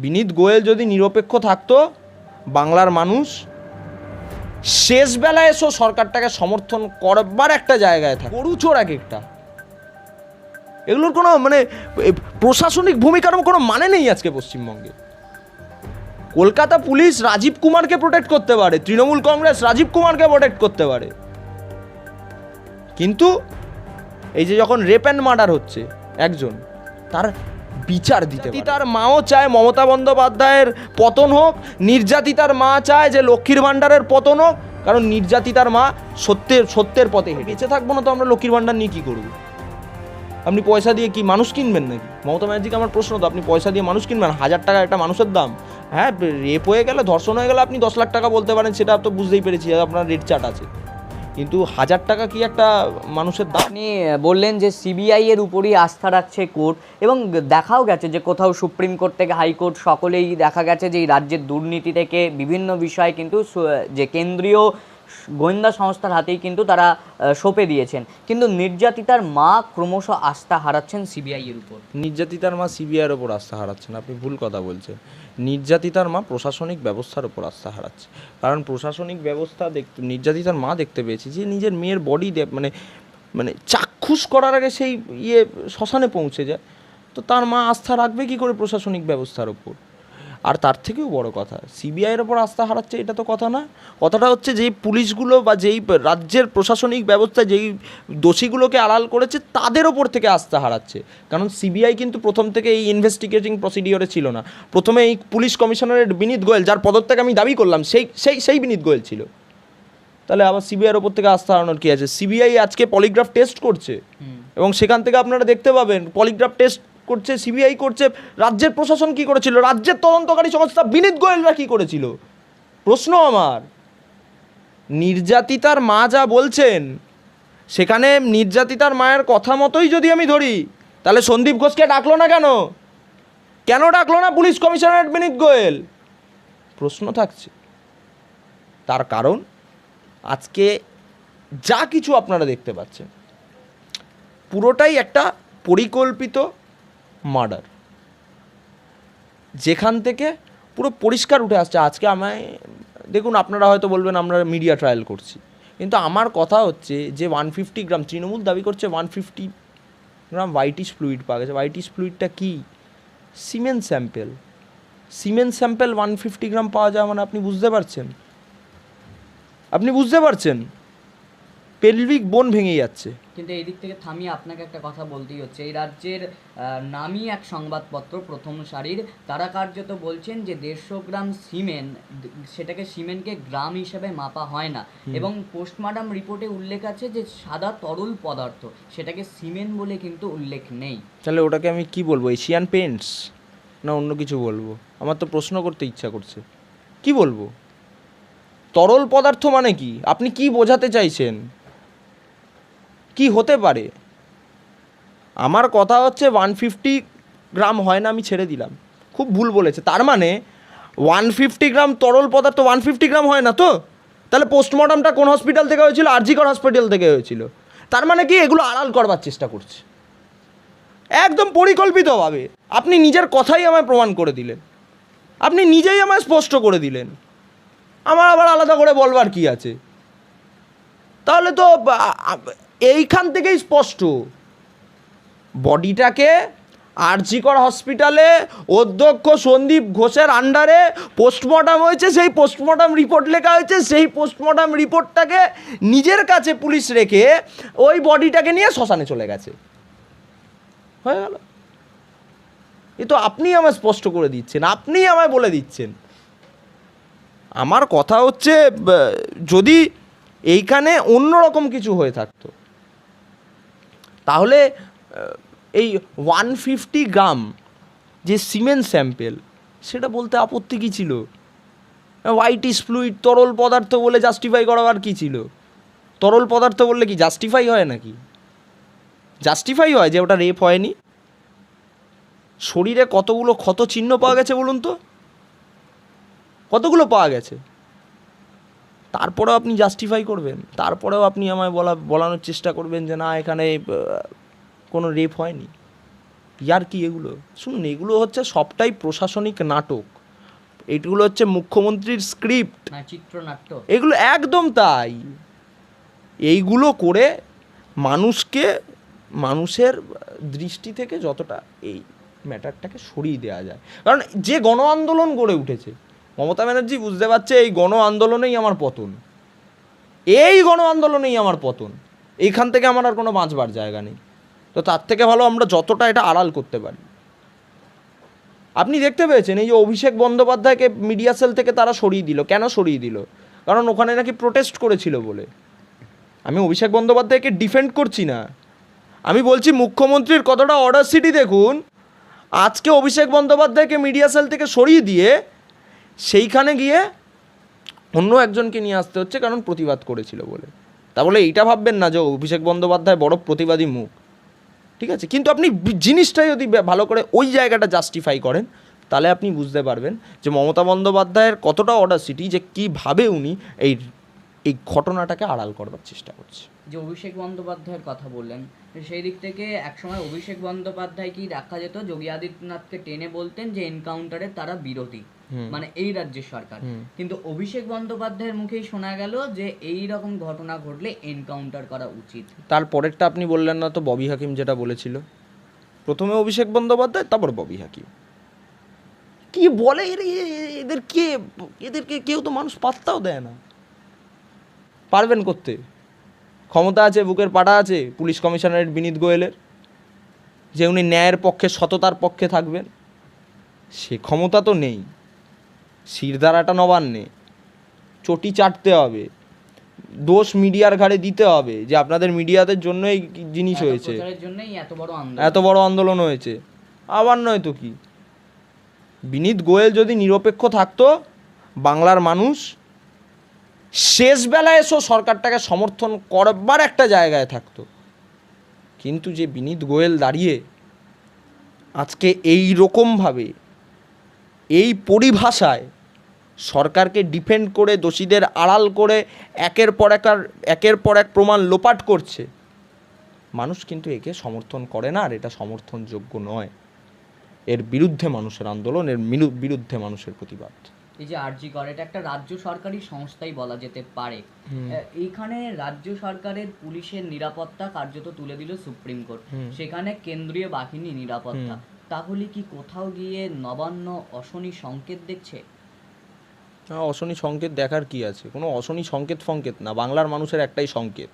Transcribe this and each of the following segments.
বিনীত গোয়েল যদি নিরপেক্ষ থাকতো, বাংলার মানুষ শেষ বেলায় এসো সরকারটাকে সমর্থন করবার একটা জায়গায় থাকে। গরুচোর এক একটা, এগুলোর কোনো মানে প্রশাসনিক ভূমিকার কোনো মানে নেই আজকে পশ্চিমবঙ্গে। কলকাতা পুলিশ রাজীব কুমারকে প্রোটেক্ট করতে পারে, তৃণমূল কংগ্রেস রাজীব কুমারকে প্রোটেক্ট করতে পারে, কিন্তু এই যে যখন রেপ অ্যান্ড মার্ডার হচ্ছে একজন, তার বিচার দিতে পারে। তার মাও চায় মমতা বন্দ্যোপাধ্যায়ের পতন হোক, নির্যাতিতার মা চায় যে লক্ষ্মীর ভাণ্ডারের পতন হোক, কারণ নির্যাতিতার মা সত্যের পথে হেঁটে। বেঁচে থাকবো না তো আমরা লক্ষ্মীর ভাণ্ডার নিয়ে কী করবো? আপনি পয়সা দিয়ে কি মানুষ কিনবেন নাকি? মমতা ব্যানার্জিকে আমার প্রশ্ন, তো আপনি পয়সা দিয়ে মানুষ কিনবেন? 1000 টাকা একটা মানুষের দাম। হ্যাঁ, রেপ হয়ে গেলে, ধর্ষণ হয়ে গেলে আপনি 10 লাখ টাকা বলতে পারেন, সেটা তো বুঝতেই পেরেছি, আপনার রেট চার্ট আছে, কিন্তু 1000 টাকা কি একটা মানুষের দাম? আপনি বললেন যে সিবিআই এর উপরই আস্থা রাখছে কোর্ট, এবং দেখাও গেছে যে কোথাও সুপ্রিম কোর্ট থেকে হাইকোর্ট সকলেই দেখা গেছে যে এই রাজ্যের দুর্নীতি থেকে বিভিন্ন বিষয়ে কিন্তু যে কেন্দ্রীয় গোয়েন্দা সংস্থার হাতেই কিন্তু তারা সঁপে দিয়েছেন, কিন্তু নির্যাতিতার মা ক্রমশ আস্থা হারাচ্ছেন সিবিআই এর উপর। নির্যাতিতার মা সিবিআইয়ের ওপর আস্থা হারাচ্ছেন, আপনি ভুল কথা বলছেন। নির্যাতিতার মা প্রশাসনিক ব্যবস্থার ওপর আস্থা হারাচ্ছে, কারণ প্রশাসনিক ব্যবস্থা নির্যাতিতার মা দেখতে পেয়েছি যে নিজের মেয়ের বডি মানে চাক্ষুষ করার আগে সেই শ্মশানে পৌঁছে যায়, তো তার মা আস্থা রাখবে কী করে প্রশাসনিক ব্যবস্থার ওপর? আর তার থেকেও বড় কথা, সিবিআইয়ের ওপর আস্থা হারাচ্ছে এটা তো কথা না। কথাটা হচ্ছে যেই পুলিশগুলো বা যেই রাজ্যের প্রশাসনিক ব্যবস্থা যেই দোষীগুলোকে আড়াল করেছে তাদের ওপর থেকে আস্থা হারাচ্ছে। কারণ সিবিআই কিন্তু প্রথম থেকে এই ইনভেস্টিগেটিং প্রসিডিওরে ছিল না। প্রথমে এই পুলিশ কমিশনারের বিনীত গোয়েল, যার পদত্যাগ আমি দাবি করলাম, সেই বিনীত গোয়েল ছিল। তাহলে আবার সিবিআইয়ের ওপর থেকে আস্থা হারানোর কী আছে? সিবিআই আজকে পলিগ্রাফ টেস্ট করছে, এবং সেখান থেকে আপনারা দেখতে পাবেন পলিগ্রাফ টেস্ট করছে, সিবিআই করছে। রাজ্যের প্রশাসন কি করেছিল? রাজ্যের তদন্তকারী সংস্থা বিনীত গোয়েলরা কি করেছিল? প্রশ্ন আমার, নির্যাতিতার মা যা বলছেন, সেখানে নির্যাতিতার মায়ের কথা মতোই যদি আমি ধরি, তাহলে সন্দীপ ঘোষকে ডাকলো না কেন? কেন ডাকলো না পুলিশ কমিশনার বিনীত গোয়েল? প্রশ্ন থাকছে। তার কারণ আজকে যা কিছু আপনারা দেখতে পাচ্ছেন পুরোটাই একটা পরিকল্পিত মার্ডার, যেখান থেকে পুরো পরিষ্কার উঠে আসছে। আজকে আমায় দেখুন, আপনারা হয়তো বলবেন আমরা মিডিয়া ট্রায়াল করছি, কিন্তু আমার কথা হচ্ছে যে 150 গ্রাম, তৃণমূল দাবি করছে 150 গ্রাম হোয়াইটিশ ফ্লুইড পাওয়া গেছে। হোয়াইটিশ ফ্লুইডটা কি? Cement sample. সিমেন্ট স্যাম্পেল 150 গ্রাম পাওয়া যায় মানে আপনি বুঝতে পারছেন? পেলভিক বোন ভেঙে যাচ্ছে। কিন্তু এই দিক থেকে থামিয়ে আপনাকে একটা কথা বলতেই হচ্ছে, এই রাজ্যের নামী এক সংবাদপত্র প্রথম সারির, তারা কার্যত বলছেন যে 150 গ্রাম সিমেন্ট, সেটাকে সিমেন্টকে গ্রাম হিসেবে মাপা হয় না, এবং পোস্টমর্টম রিপোর্টে উল্লেখ আছে যে সাদা তরল পদার্থ, সেটাকে সিমেন্ট বলে কিন্তু উল্লেখ নেই। তাহলে ওটাকে আমি কি বলবো? এশিয়ান পেন্টস না অন্য কিছু বলবো? আমার তো প্রশ্ন করতে ইচ্ছা করছে, কি বলবো? তরল পদার্থ মানে কি? আপনি কি বোঝাতে চাইছেন? কি হতে পারে? আমার কথা হচ্ছে 150 গ্রাম হয় না, আমি ছেড়ে দিলাম, খুব ভুল বলেছে। তার মানে 150 গ্রাম তরল পদার্থ 150 গ্রাম হয় না তো? তাহলে পোস্টমর্টমটা কোন হসপিটাল থেকে হয়েছিল? আরজি কর হসপিটাল থেকে হয়েছিল। তার মানে কি এগুলো আড়াল করবার চেষ্টা করছে একদম পরিকল্পিতভাবে। আপনি নিজের কথাই আমায় প্রমাণ করে দিলেন, আপনি নিজেই আমায় স্পষ্ট করে দিলেন, আমার আবার আলাদা করে বলবার কি আছে? তাহলে তো এইখান থেকেই স্পষ্ট, বডিটাকে আরজি কর হসপিটালে অধ্যক্ষ সন্দীপ ঘোষের আন্ডারে পোস্টমর্টম হয়েছে, সেই পোস্টমর্টম রিপোর্ট লেখা হয়েছে, সেই পোস্টমর্টম রিপোর্টটাকে নিজের কাছে পুলিশ রেখে ওই বডিটাকে নিয়ে শ্মশানে চলে গেছে, হয়ে গেল। এ তো আপনি আমায় স্পষ্ট করে দিচ্ছেন, আপনি আমায় বলে দিচ্ছেন। আমার কথা হচ্ছে, যদি এইখানে অন্যরকম কিছু হয়ে থাকতো, তাহলে এই 150 গ্রাম যে সিমেন্ট স্যাম্পেল, সেটা বলতে আপত্তি কী ছিল? হোয়াইটিশ ফ্লুইড তরল পদার্থ বলে জাস্টিফাই করাবার কী ছিল? তরল পদার্থ বললে কি জাস্টিফাই হয় নাকি? জাস্টিফাই হয় যে ওটা রেপ হয়নি? শরীরে কতগুলো ক্ষত চিহ্ন পাওয়া গেছে বলুন তো? কতগুলো পাওয়া গেছে? তারপরেও আপনি জাস্টিফাই করবেন, তারপরেও আপনি আমায় বলানোর চেষ্টা করবেন যে না, এখানে কোনো রেপ হয়নি। ইয়ার কি এগুলো? শুনুন, এগুলো হচ্ছে সবটাই প্রশাসনিক নাটক, এগুলো হচ্ছে মুখ্যমন্ত্রীর স্ক্রিপ্ট, না চিত্রনাট্য। এগুলো একদম তাই। এইগুলো করে মানুষকে, মানুষের দৃষ্টি থেকে যতটা এই ম্যাটারটাকে সরিয়ে দেওয়া যায়। কারণ যে গণ আন্দোলন গড়ে উঠেছে, মমতা ব্যানার্জি বুঝতে পারছে এই গণ আন্দোলনেই আমার পতন, এই গণ আন্দোলনেই আমার পতন, এইখান থেকে আমার আর কোনো বাঁচবার জায়গা নেই। তো তার থেকে ভালো আমরা যতটা এটা আড়াল করতে পারি। আপনি দেখতে পেয়েছেন এই যে অভিষেক বন্দ্যোপাধ্যায়কে মিডিয়া সেল থেকে তারা সরিয়ে দিল। কেন সরিয়ে দিল? কারণ ওখানে নাকি প্রোটেস্ট করেছিল বলে। আমি অভিষেক বন্দ্যোপাধ্যায়কে ডিফেন্ড করছি না, আমি বলছি মুখ্যমন্ত্রীর কতটা অডাসিটি দেখুন। আজকে অভিষেক বন্দ্যোপাধ্যায়কে মিডিয়া সেল থেকে সরিয়ে দিয়ে সেইখানে গিয়ে অন্য একজনকে নিয়ে আসতে হচ্ছে কারণ প্রতিবাদ করেছিল বলে। তা বলে এইটা ভাববেন না যে অভিষেক বন্দ্যোপাধ্যায় বড় প্রতিবাদী মুখ, ঠিক আছে? কিন্তু আপনি জিনিসটাই যদি ভালো করে ওই জায়গাটা জাস্টিফাই করেন, তাহলে আপনি বুঝতে পারবেন যে মমতা বন্দ্যোপাধ্যায়ের কতটা অডাসিটি, যে কীভাবে উনি এই এই ঘটনাটাকে আড়াল করবার চেষ্টা করছে। যে অভিষেক বন্দ্যোপাধ্যায়ের কথা বললেন, সেই দিক থেকে একসময় অভিষেক বন্দ্যোপাধ্যায় কি দেখা যেত যোগী আদিত্যনাথকে টেনে বলতেন যে এনকাউন্টারের তারা বিরোধী, মানে এই রাজ্যের সরকার। কিন্তু অভিষেক বন্দ্যোপাধ্যায়ের মুখেই শোনা গেল যে এই রকম ঘটনা ঘটলে এনকাউন্টার করা উচিত। তারপরেরটা আপনি বললেন না তো, ববি হাকিম যেটা বলেছিল, প্রথমে অভিষেক বন্দ্যোপাধ্যায় তারপর ববি হাকিম। কি বলে এদেরকে কেউ তো মানুষ পাত্তাও দেয় না। পারবেন করতে? ক্ষমতা আছে, বুকের পাটা আছে পুলিশ কমিশনারেট বিনীত গোয়েলের, যে উনি ন্যায়ের পক্ষে, সততার পক্ষে থাকবেন, সে ক্ষমতা তো নেই। শিরদাঁড়াটা নবান্নে, চটি চাটতে হবে, দোষ মিডিয়ার ঘাড়ে দিতে হবে যে আপনাদের মিডিয়াদের জন্য এই জিনিস হয়েছে, এত বড় আন্দোলন হয়েছে। আবার নয় তো কি, বিনীত গোয়েল যদি নিরপেক্ষ থাকতো, বাংলার মানুষ শেষ বেলায় এসো সরকারটাকে সমর্থন করবার একটা জায়গায় থাকতো। কিন্তু যে বিনীত গোয়েল দাঁড়িয়ে আজকে এই রকমভাবে, এই পরিভাষায় সরকারকে ডিফেন্ড করে, দোষীদের আড়াল করে একের পর এক প্রমাণ লোপাট করছে, মানুষ কিন্তু একে সমর্থন করে না। আর এটা সমর্থনযোগ্য নয়। এর বিরুদ্ধে মানুষের আন্দোলন, এর বিরুদ্ধে মানুষের প্রতিবাদ। এই যে আরজি কর, এটা একটা রাজ্য সরকারি সংস্থাই বলা যেতে পারে। এইখানে রাজ্য সরকারের পুলিশের নিরাপত্তা কার্যত তুলে দিল সুপ্রিম কোর্ট, সেখানে কেন্দ্রীয় বাহিনী নিরাপত্তা। তাহলে কি কোথাও গিয়ে নবান্ন অশনি সংকেত দেখছে? অশনি সংকেত দেখার কি আছে? কোনো অশনি সংকেত ফংকেত না, বাংলার মানুষের একটাই সংকেত,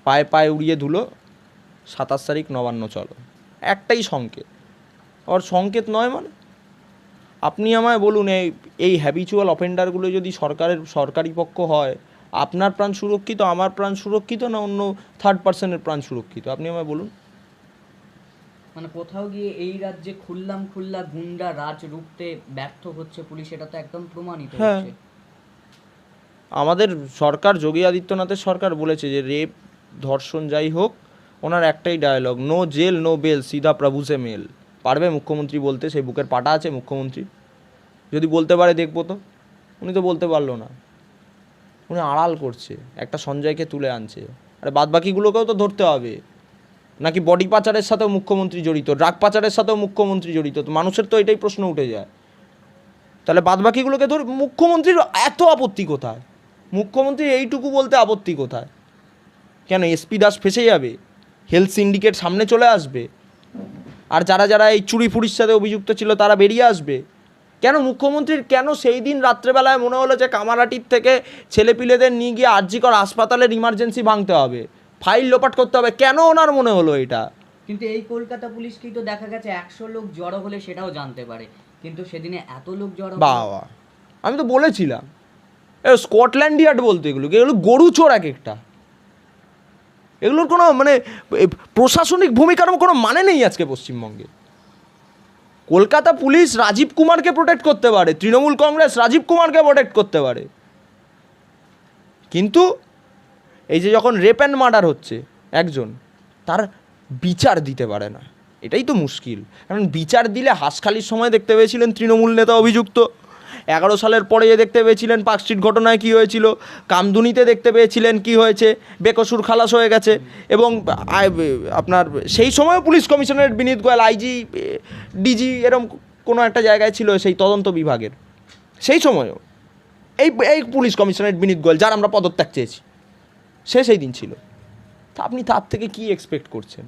পায়ে পায়ে উড়িয়ে ধুলো 27 তারিখ নবান্ন চলো, একটাই সংকেত। আর সংকেত নয় মানে আপনি আমায় বলুন, এই হ্যাবিচুয়াল অফেন্ডারগুলো যদি সরকারি পক্ষ হয়, আপনার প্রাণ সুরক্ষিত, আমার প্রাণ সুরক্ষিত, না অন্য থার্ড পার্সনের প্রাণ সুরক্ষিত? আপনি আমায় বলুন। মানে কোথাও গিয়ে এই রাজ্যে খুল্লা গুন্ডা রাজ রুখতে ব্যর্থ হচ্ছে পুলিশ, এটা তো একদম প্রমাণিত হচ্ছে। আমাদের সরকার, যোগী আদিত্যনাথের সরকার বলেছে যে রেপ, ধর্ষণ যাই হোক, ওনার একটাই dialogue, no jail no bail, সিধা প্রভু সে মেল। পারবে মুখ্যমন্ত্রী বলতে? সেই বুকের পাটা আছে মুখ্যমন্ত্রী? যদি বলতে পারে দেখবো তো। উনি তো বলতে পারলো না, উনি আড়াল করছে, একটা সঞ্জয়কে তুলে আনছে। আরে বাদবাকিগুলোকেও তো ধরতে হবে। নাকি বডি পাচারের সাথেও মুখ্যমন্ত্রী জড়িত, ড্রাগ পাচারের সাথেও মুখ্যমন্ত্রী জড়িত? তো মানুষের তো এটাই প্রশ্ন উঠে যায়, তাহলে বাদবাকিগুলোকে ধর। মুখ্যমন্ত্রীর এত আপত্তি কোথায়? মুখ্যমন্ত্রী এইটুকু বলতে আপত্তি কোথায়? কেন এসপি দাস ফেসে যাবে? হেলথ সিন্ডিকেট সামনে চলে আসবে? আর যারা এই চুরি ফুরির সাথে অভিযুক্ত ছিল তারা বেরিয়ে আসবে? কেন মুখ্যমন্ত্রীর সেই দিন রাত্রেবেলায় মনে হলো যে কামারহাটির থেকে ছেলেপিলেদের নিয়ে গিয়ে আরজি কর হাসপাতালের ইমার্জেন্সি ভাঙতে হবে, ফাইল লোপাট করতে হবে? কেন ওনার মনে হলো এটা? কিন্তু এই কলকাতা পুলিশকেই তো দেখা গেছে 100 লোক জড়ো হলে সেটাও জানতে পারে, কিন্তু সেদিনে এত লোক জড়ো। বাবা, আমি তো বলেছিলাম স্কটল্যান্ড ইয়ার্ড বলতে এগুলো গরু চোর এক একটা। এগুলোর কোনো মানে প্রশাসনিক ভূমিকার কোনো মানে নেই আজকে পশ্চিমবঙ্গে। কলকাতা পুলিশ রাজীব কুমারকে প্রোটেক্ট করতে পারে, তৃণমূল কংগ্রেস রাজীব কুমারকে প্রোটেক্ট করতে পারে, কিন্তু এই যে যখন রেপ অ্যান্ড মার্ডার হচ্ছে একজন, তার বিচার দিতে পারে না। এটাই তো মুশকিল। কারণ বিচার দিলে হাঁসখালির সময় দেখতে পেয়েছিলেন তৃণমূল নেতা অভিযুক্ত, 11 সালের পরে দেখতে পেয়েছিলেন পার্কস্ট্রিট ঘটনায় কী হয়েছিল, কামদুনিতে দেখতে পেয়েছিলেন কি হয়েছে, বেকসুর খালাস হয়ে গেছে। এবং আপনার সেই সময়ও পুলিশ কমিশনারেট বিনীত গোয়েল আইজি ডিজি এরম কোনো একটা জায়গায় ছিল সেই তদন্ত বিভাগের, সেই সময়ও এই পুলিশ কমিশনারেট বিনীত গোয়েল যার আমরা পদত্যাগ চেয়েছি, সেই দিন ছিল। তা আপনি তার থেকে কি এক্সপেক্ট করছেন?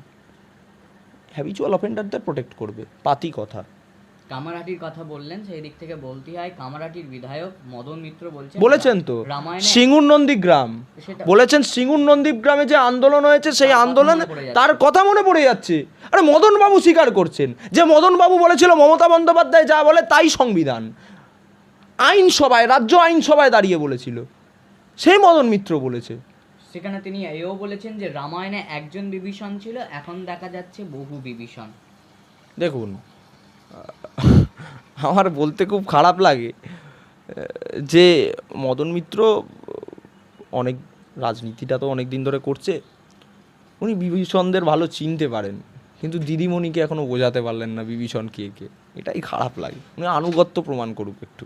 হ্যাবিচুয়াল অফেন্ডারদের প্রোটেক্ট করবে, পাতি কথা। কামারহাটির কথা বললেন, সেই দিক থেকে বলতে হয় কামারহাটির বিধায়ক মদন মিত্র বলেছেন তো রামায়ণে সিঙ্গুর নন্দীগ্রাম বলেছেন, সিঙ্গুর নন্দীগ্রামে যে আন্দোলন হয়েছে সেই আন্দোলনে তার কথা মনে পড়ে যাচ্ছে। আরে মদনবাবু স্বীকার করছেন যে মদনবাবু বলেছিল মমতা বন্দ্যোপাধ্যায় যা বলে তাই সংবিধান, আইনসভায়, রাজ্য আইনসভায় দাঁড়িয়ে বলেছিল, সেই মদন মিত্র বলেছে। সেখানে তিনি এও বলেছেন যে রামায়ণে একজন বিভীষণ ছিল, এখন দেখা যাচ্ছে বহু বিভীষণ। দেখুন, আমার বলতে খুব খারাপ লাগে যে মদন মিত্র অনেক রাজনীতিটা তো অনেক দিন ধরে করছে, উনি বিভীষণদের ভালো চিনতে পারেন, কিন্তু দিদিমণিকে এখনও বোঝাতে পারলেন না বিভীষণ কে কে। এটাই খারাপ লাগে। উনি আনুগত্য প্রমাণ করুক, একটু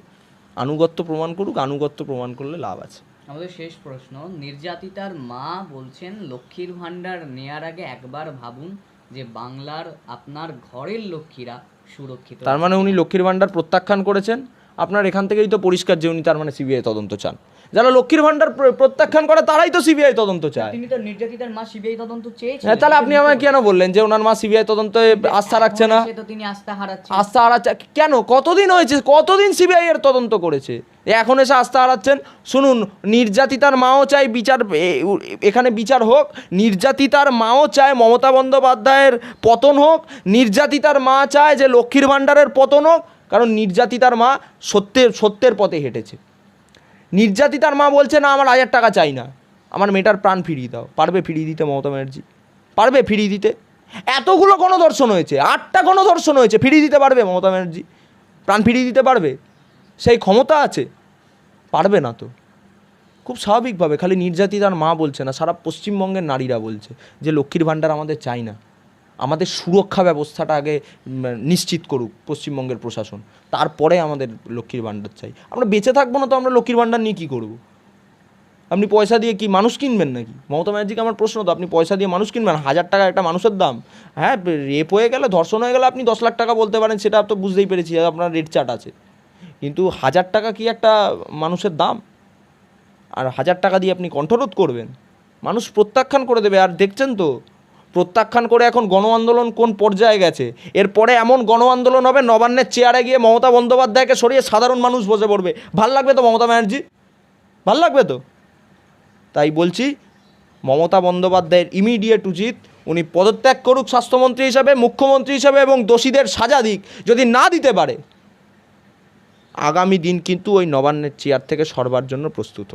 আনুগত্য প্রমাণ করুক, আনুগত্য প্রমাণ করলে লাভ আছে। আমাদের শেষ প্রশ্ন, নির্যাতিতার মা বলছেন লক্ষ্মীর ভাণ্ডার নেয়ার আগে একবার ভাবুন যে বাংলার আপনার ঘরের লক্ষ্মীরা সুরক্ষিত। তার মানে উনি লক্ষ্মীর ভাণ্ডার প্রত্যাখ্যান করেছেন। আপনার এখান থেকেই তো পরিষ্কার যে উনি তার মানে সিবিআই তদন্ত চান। যারা লক্ষ্মীর ভাণ্ডার প্রত্যাখ্যান করে তারাই তো সিবিআই তদন্ত চায়। তিনি তো নির্যাতিতার মা সিবিআই তদন্ত চেয়েছেন। হ্যাঁ, তাহলে আপনি আমাকে কেন বললেন যে ওনার মা সিবিআই তদন্তে আস্থা রাখছে না? তিনি আস্থা হারাচ্ছেন। আস্থা হারাচ্ছে কেন? কতদিন হয়েছে, কতদিন সিবিআই এর তদন্ত করেছে, এখন এসে আস্থা হারাচ্ছেন? শুনুন, নির্যাতিতার মাও চায় বিচার, এখানে বিচার হোক। নির্যাতিতার মাও চায় মমতা বন্দ্যোপাধ্যায়ের পতন হোক। নির্যাতিতার মা চায় যে লক্ষ্মীর ভাণ্ডারের পতন হোক, কারণ নির্যাতিতার মা সত্যের পথে হেঁটেছে। নির্যাতিতার মা বলছে না, আমার 1000 টাকা চাই না, আমার মেয়েটার প্রাণ ফিরিয়ে দাও। পারবে ফিরিয়ে দিতে মমতা ব্যানার্জি? পারবে ফিরিয়ে দিতে? এতগুলো গণধর্ষণ হয়েছে, 8টা গণধর্ষণ হয়েছে, ফিরিয়ে দিতে পারবে মমতা ব্যানার্জি? প্রাণ ফিরিয়ে দিতে পারবে? সেই ক্ষমতা আছে? পারবে না তো। খুব স্বাভাবিকভাবে খালি নির্যাতিতার মা বলছে না, সারা পশ্চিমবঙ্গের নারীরা বলছে যে লক্ষ্মীর ভাণ্ডার আমাদের চাই না, আমাদের সুরক্ষা ব্যবস্থাটা আগে নিশ্চিত করুক পশ্চিমবঙ্গের প্রশাসন, তারপরে আমাদের লক্ষ্মীর ভাণ্ডার চাই। আমরা বেঁচে থাকবো না তো আমরা লক্ষ্মীর ভাণ্ডার নিয়ে কী করবো? আপনি পয়সা দিয়ে কি মানুষ কিনবেন নাকি? মমতা ব্যানার্জিকে আমার প্রশ্ন তো, আপনি পয়সা দিয়ে মানুষ কিনবেন? 1000 টাকা একটা মানুষের দাম। হ্যাঁ, রেপ হয়ে গেলে, ধর্ষণ হয়ে গেলে আপনি 10 লাখ টাকা বলতে পারেন, সেটা তো বুঝতেই পেরেছি, আপনার রেট চার্ট আছে। কিন্তু 1000 টাকা কি একটা মানুষের দাম? আর 1000 টাকা দিয়ে আপনি কণ্ঠরোধ করবেন? মানুষ প্রত্যাখ্যান করে দেবে। আর দেখছেন তো প্রত্যাখ্যান করে এখন গণ আন্দোলন কোন পর্যায়ে গেছে। এরপরে এমন গণ আন্দোলন হবে, নবান্নের চেয়ারে গিয়ে মমতা বন্দ্যোপাধ্যায়কে সরিয়ে সাধারণ মানুষ বসে পড়বে। ভাল লাগবে তো মমতা ব্যানার্জি? ভাল লাগবে তো? তাই বলছি, মমতা বন্দ্যোপাধ্যায়ের ইমিডিয়েট উচিত উনি পদত্যাগ করুক স্বাস্থ্যমন্ত্রী হিসাবে, মুখ্যমন্ত্রী হিসাবে, এবং দোষীদের সাজা দিক। যদি না দিতে পারে, আগামী দিন কিন্তু ওই নবান্নের চেয়ার থেকে সরবার জন্য প্রস্তুত হোক।